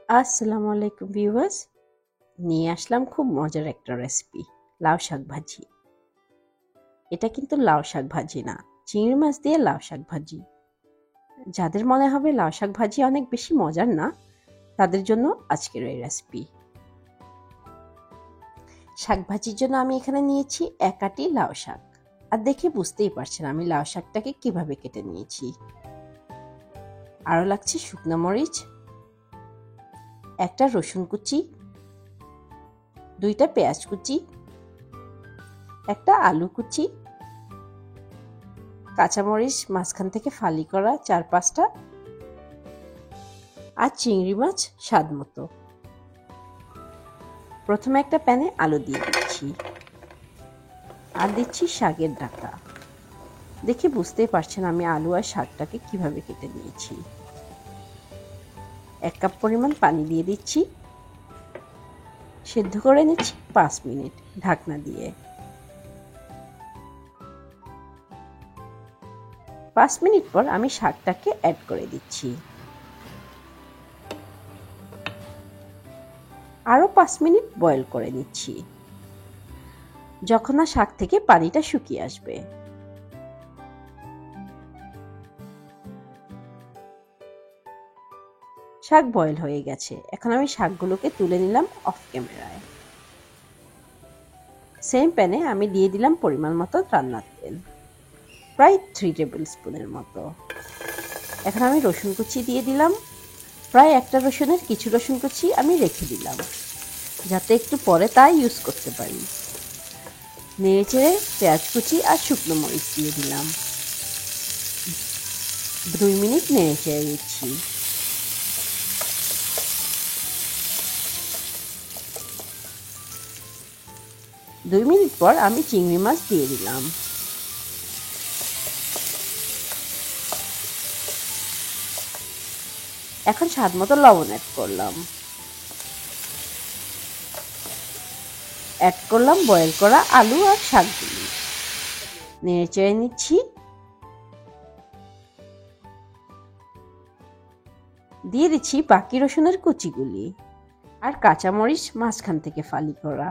আসসালামু আলাইকুম ভিউয়ার্স, নিয়ে আসলাম খুব মজার একটা রেসিপি, লাউ শাক ভাজি। এটা কিন্তু লাউ শাক ভাজি না, চিংড়ি মাছ দিয়ে লাউ শাক ভাজি। যাদের মনে হবে লাউ শাক ভাজি অনেক বেশি মজার না, তাদের জন্য আজকের এই রেসিপি। শাক ভাজির জন্য আমি এখানে নিয়েছি 1 আটি লাউ শাক। আর দেখে বুঝতেই পারছেন আমি লাউ শাকটাকে কিভাবে কেটে নিয়েছি। আরও লাগছে শুকনো মরিচ, একটা রসুন কুচি, 2টা পেঁয়াজ কুচি, একটা আলু কুচি, কাঁচামরিচ মাঝখান থেকে ফালি করা 4-5টা, আর চিংড়ি মাছ স্বাদ মতো। প্রথমে একটা প্যানে আলু দিয়ে দিচ্ছি আর দিচ্ছি শাকের ডাঁটা। দেখে বুঝতেই পারছেন আমি আলু আর শাকটাকে কিভাবে কেটে নিয়েছি। 1 কাপ পরিমাণ পানি দিয়ে দিচ্ছি, সেদ্ধ করে নিচ্ছি 5 মিনিট ঢাকনা দিয়ে। 5 মিনিট পর আমি শাকটাকে অ্যাড করে দিচ্ছি। আরও 5 মিনিট বয়েল করে নিচ্ছি, যখন না শাক থেকে পানিটা শুকিয়ে আসবে। শাক বয়েল হয়ে গেছে, এখন আমি শাকগুলোকে তুলে নিলাম অফ ক্যামেরায়। সেম প্যানে আমি দিয়ে দিলাম পরিমাণ মতো রান্নার তেল, প্রায় 3 টেবিল স্পুনের মতো। এখন আমি রসুন কুচি দিয়ে দিলাম, প্রায় একটা রসুনের কিছু রসুন কুচি আমি রেখে দিলাম, যাতে একটু পরে তা ইউজ করতে পারি। নেড়েচেড়ে পেঁয়াজ কুচি আর শুকনো মরিচ দিয়ে দিলাম। 2 মিনিট নেড়েচেড়ে দিচ্ছি। দুই মিনিট পর আমি চিংড়ি মাছ দিয়ে দিলাম। এখন স্বাদ মতো লবণ অ্যাড করলাম। অ্যাড করলাম বয়েল করা আলু আর শাকগুলি, নেড়েচেড়ে নিচ্ছি। দিয়ে দিচ্ছি বাকি রসুনের কুচিগুলি আর কাঁচামরিচ মাঝখান থেকে ফালি করা।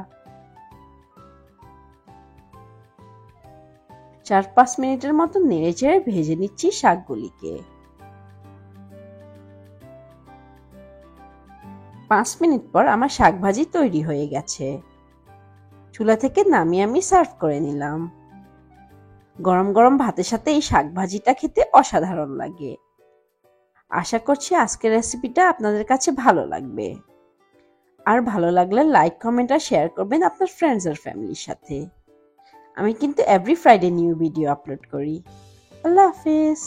4-5 মিনিটের মতো নেড়েচেড়ে ভেজে নিচ্ছি শাকগুলিকে। 5 মিনিট পর আমার শাক ভাজি তৈরি হয়ে গেছে। চুলা থেকে নামিয়ে আমি সার্ভ করে নিলাম। গরম গরম ভাতের সাথে এই শাক ভাজিটা খেতে অসাধারণ লাগে। আশা করছি আজকের রেসিপিটা আপনাদের কাছে ভালো লাগবে। আর ভালো লাগলে লাইক, কমেন্ট আর শেয়ার করবেন আপনার ফ্রেন্ডস আর ফ্যামিলির সাথে। আমি কিন্তু every Friday new video upload করি। আল্লাহ হাফেজ।